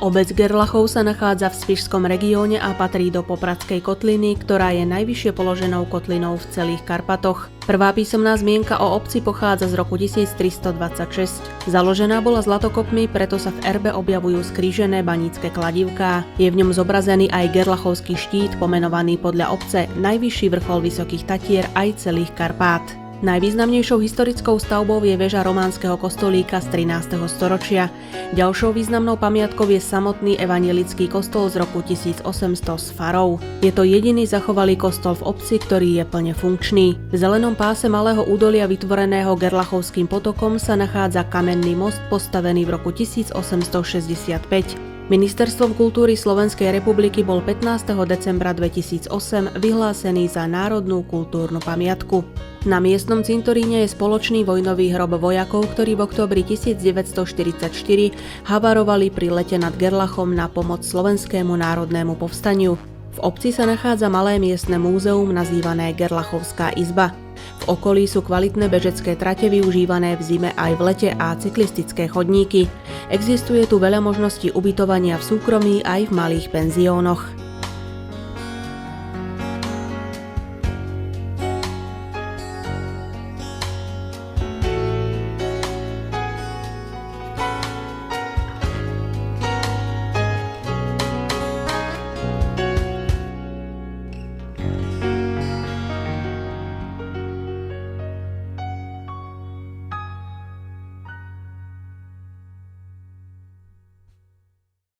Obec Gerlachov sa nachádza v Spišskom regióne a patrí do Popradskej kotliny, ktorá je najvyššie položenou kotlinou v celých Karpatoch. Prvá písomná zmienka o obci pochádza z roku 1326. Založená bola zlatokopmi, preto sa v erbe objavujú skrížené banícke kladivká. Je v ňom zobrazený aj Gerlachovský štít, pomenovaný podľa obce najvyšší vrchol Vysokých Tatier aj celých Karpát. Najvýznamnejšou historickou stavbou je väža románskeho kostolíka z 13. storočia. Ďalšou významnou pamiatkou je samotný evanjelický kostol z roku 1800 s farou. Je to jediný zachovalý kostol v obci, ktorý je plne funkčný. V zelenom páse malého údolia vytvoreného Gerlachovským potokom sa nachádza kamenný most postavený v roku 1865. Ministerstvom kultúry Slovenskej republiky bol 15. decembra 2008 vyhlásený za národnú kultúrnu pamiatku. Na miestnom cintoríne je spoločný vojnový hrob vojakov, ktorí v októbri 1944 havarovali pri lete nad Gerlachom na pomoc Slovenskému národnému povstaniu. V obci sa nachádza malé miestne múzeum nazývané Gerlachovská izba. V okolí sú kvalitné bežecké trate využívané v zime aj v lete a cyklistické chodníky. Existuje tu veľa možností ubytovania v súkromí aj v malých penziónoch.